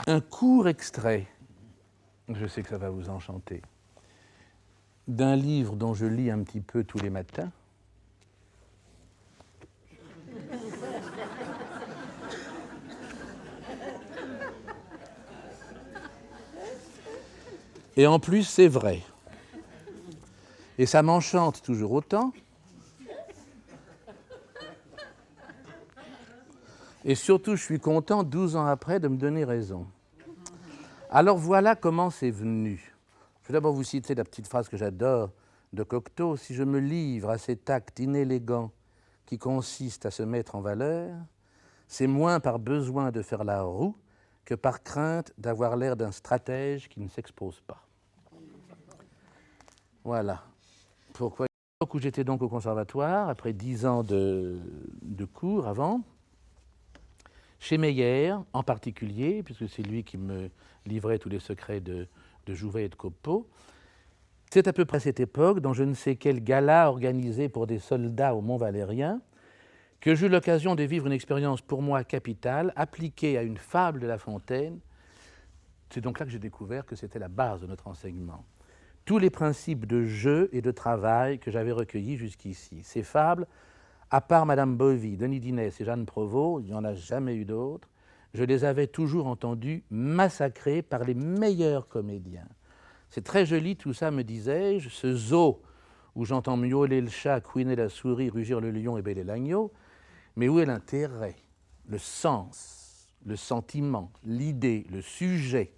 un court extrait, je sais que ça va vous enchanter, d'un livre dont je lis un petit peu tous les matins. Et en plus, c'est vrai. Et ça m'enchante toujours autant. Et surtout, je suis content, 12 ans après, de me donner raison. Alors voilà comment c'est venu. Je vais d'abord vous citer la petite phrase que j'adore de Cocteau. « Si je me livre à cet acte inélégant qui consiste à se mettre en valeur, c'est moins par besoin de faire la roue que par crainte d'avoir l'air d'un stratège qui ne s'expose pas. » Voilà. Pourquoi ? Où j'étais donc au conservatoire, après 10 ans de cours avant, chez Meyer en particulier, puisque c'est lui qui me livrait tous les secrets de Jouvet et de Copeau. C'est à peu près cette époque, dans je ne sais quel gala organisé pour des soldats au Mont-Valérien, que j'eus l'occasion de vivre une expérience pour moi capitale, appliquée à une fable de La Fontaine. C'est donc là que j'ai découvert que c'était la base de notre enseignement. Tous les principes de jeu et de travail que j'avais recueillis jusqu'ici. Ces fables, à part Madame Bovy, Denis Dinès et Jeanne Provost, il n'y en a jamais eu d'autres, je les avais toujours entendues massacrées par les meilleurs comédiens. C'est très joli tout ça, me disais-je, ce zoo où j'entends miauler le chat, couiner la souris, rugir le lion et bêler l'agneau, mais où est l'intérêt, le sens, le sentiment, l'idée, le sujet,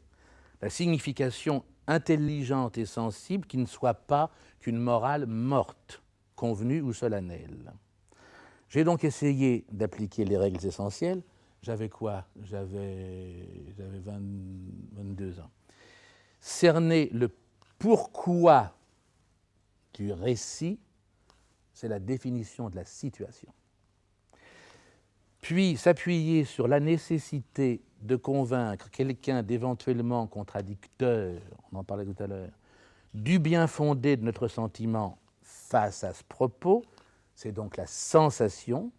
la signification intelligente et sensible qui ne soit pas qu'une morale morte, convenue ou solennelle. J'ai donc essayé d'appliquer les règles essentielles. J'avais quoi ? J'avais 22 ans. Cerner le pourquoi du récit, c'est la définition de la situation. Puis s'appuyer sur la nécessité de convaincre quelqu'un d'éventuellement contradicteur, on en parlait tout à l'heure, du bien fondé de notre sentiment face à ce propos, c'est donc la sensation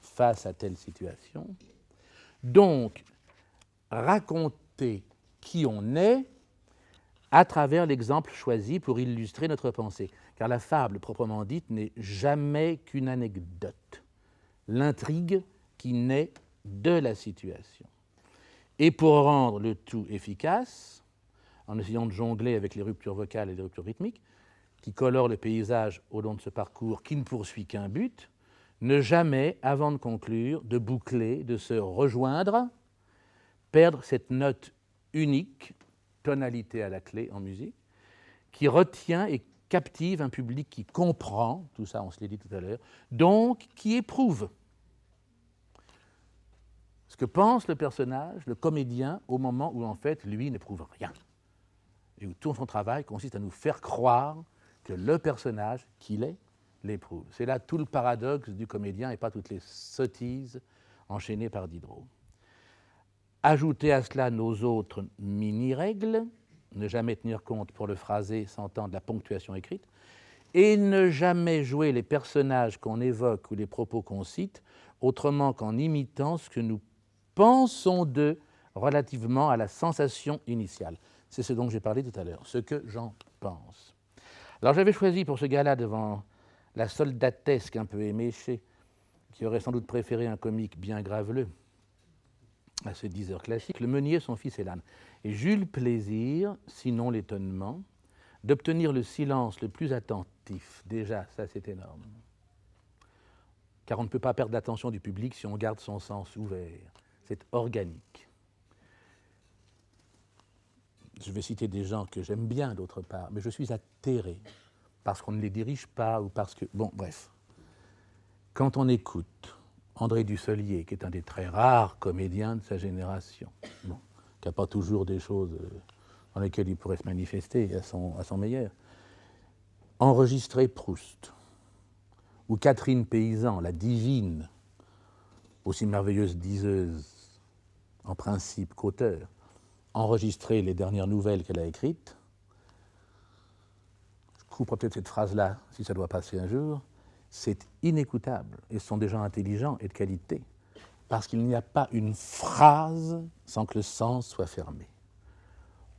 face à telle situation. Donc, raconter qui on est à travers l'exemple choisi pour illustrer notre pensée. Car la fable, proprement dite, n'est jamais qu'une anecdote. L'intrigue qui naît de la situation. Et pour rendre le tout efficace, en essayant de jongler avec les ruptures vocales et les ruptures rythmiques, qui colorent le paysage au long de ce parcours qui ne poursuit qu'un but, ne jamais, avant de conclure, de boucler, de se rejoindre, perdre cette note unique, tonalité à la clé en musique, qui retient et captive un public qui comprend, tout ça on se l'est dit tout à l'heure, donc qui éprouve ce que pense le personnage, le comédien, au moment où en fait lui n'éprouve rien. Et où tout son travail consiste à nous faire croire que le personnage qu'il est l'éprouve. C'est là tout le paradoxe du comédien et pas toutes les sottises enchaînées par Diderot. Ajouter à cela nos autres mini-règles, ne jamais tenir compte pour le phrasé s'entend de la ponctuation écrite, et ne jamais jouer les personnages qu'on évoque ou les propos qu'on cite autrement qu'en imitant ce que nous pensons d'eux relativement à la sensation initiale. C'est ce dont j'ai parlé tout à l'heure, ce que j'en pense. Alors j'avais choisi pour ce gala devant la soldatesque un peu éméchée, qui aurait sans doute préféré un comique bien graveleux à ce 10 heures classique, le meunier, son fils et l'âne. Et j'eus le plaisir, sinon l'étonnement, d'obtenir le silence le plus attentif. Déjà, ça c'est énorme. Car on ne peut pas perdre l'attention du public si on garde son sens ouvert. C'est organique. Je vais citer des gens que j'aime bien d'autre part, mais je suis atterré parce qu'on ne les dirige pas ou parce que... Bon, bref. Quand on écoute André Dussolier, qui est un des très rares comédiens de sa génération, bon, qui n'a pas toujours des choses dans lesquelles il pourrait se manifester à son meilleur, enregistrer Proust, ou Catherine Paysan, la divine, aussi merveilleuse diseuse en principe qu'auteur, enregistrer les dernières nouvelles qu'elle a écrites. Je couperai peut-être cette phrase-là, si ça doit passer un jour. C'est inécoutable, et ce sont des gens intelligents et de qualité, parce qu'il n'y a pas une phrase sans que le sens soit fermé.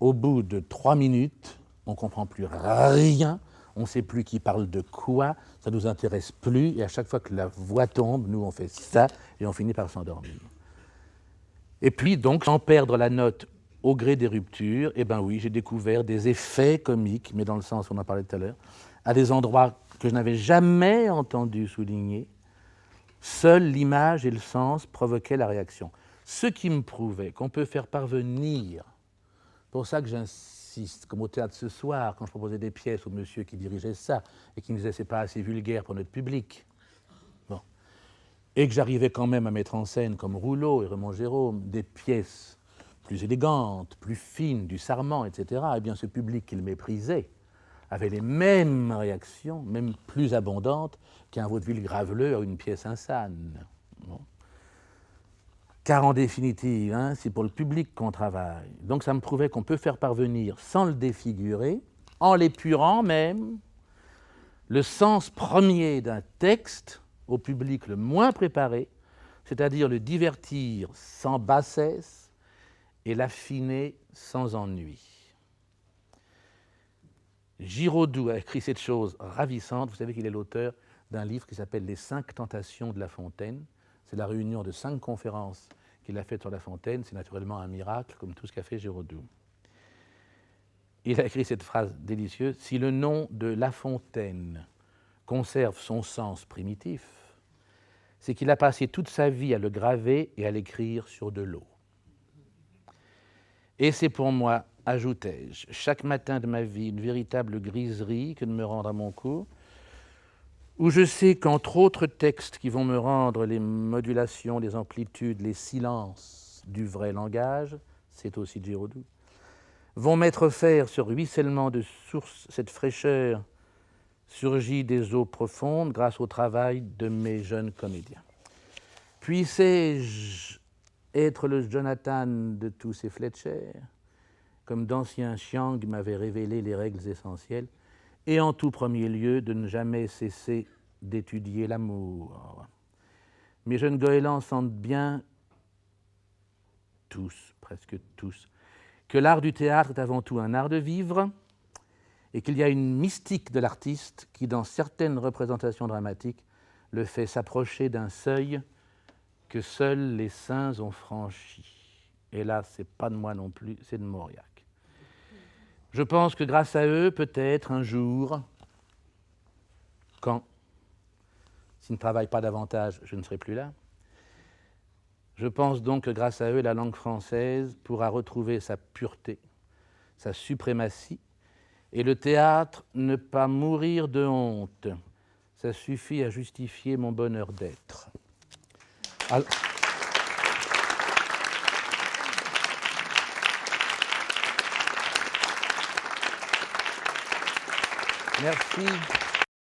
Au bout de 3 minutes, on ne comprend plus rien, on ne sait plus qui parle de quoi, ça ne nous intéresse plus, et à chaque fois que la voix tombe, nous on fait ça, et on finit par s'endormir. Et puis donc, sans perdre la note au gré des ruptures, eh bien oui, j'ai découvert des effets comiques, mais dans le sens où on en parlait tout à l'heure, à des endroits que je n'avais jamais entendu souligner. Seule l'image et le sens provoquaient la réaction. Ce qui me prouvait qu'on peut faire parvenir, pour ça que j'insiste, comme au théâtre ce soir, quand je proposais des pièces au monsieur qui dirigeait ça, et qui me disait c'est pas assez vulgaire pour notre public, bon. Et que j'arrivais quand même à mettre en scène, comme Rouleau et Raymond Gérôme, des pièces plus élégantes, plus fines, du Sarment, etc., eh bien ce public qu'il méprisait avait les mêmes réactions, même plus abondantes, qu'un vaudeville graveleux à une pièce insane. Bon. Car en définitive, hein, c'est pour le public qu'on travaille. Donc ça me prouvait qu'on peut faire parvenir, sans le défigurer, en l'épurant même, le sens premier d'un texte au public le moins préparé, c'est-à-dire le divertir sans bassesse et l'affiner sans ennui. Giraudoux a écrit cette chose ravissante. Vous savez qu'il est l'auteur d'un livre qui s'appelle « Les 5 tentations de La Fontaine ». C'est la réunion de 5 conférences qu'il a faites sur La Fontaine. C'est naturellement un miracle, comme tout ce qu'a fait Giraudoux. Il a écrit cette phrase délicieuse « Si le nom de La Fontaine conserve son sens primitif, c'est qu'il a passé toute sa vie à le graver et à l'écrire sur de l'eau. Et c'est pour moi, ajoutai-je, chaque matin de ma vie, une véritable griserie que de me rendre à mon cours, où je sais qu'entre autres textes qui vont me rendre les modulations, les amplitudes, les silences du vrai langage, c'est aussi de Giraudoux, vont mettre faire ce ruissellement de source, cette fraîcheur surgit des eaux profondes grâce au travail de mes jeunes comédiens. Puissé-je être le Jonathan de tous ces Fletcher, comme d'anciens Chiang m'avaient révélé les règles essentielles, et en tout premier lieu de ne jamais cesser d'étudier l'amour. Mes jeunes goélands sentent bien, tous, presque tous, que l'art du théâtre est avant tout un art de vivre, et qu'il y a une mystique de l'artiste qui, dans certaines représentations dramatiques, le fait s'approcher d'un seuil que seuls les saints ont franchi. Et là, ce n'est pas de moi non plus, c'est de Mauriac. Je pense que grâce à eux, peut-être un jour, quand, s'ils ne travaillent pas davantage, je ne serai plus là. Je pense donc que grâce à eux, la langue française pourra retrouver sa pureté, sa suprématie, et le théâtre ne pas mourir de honte. Ça suffit à justifier mon bonheur d'être. Alors... Merci.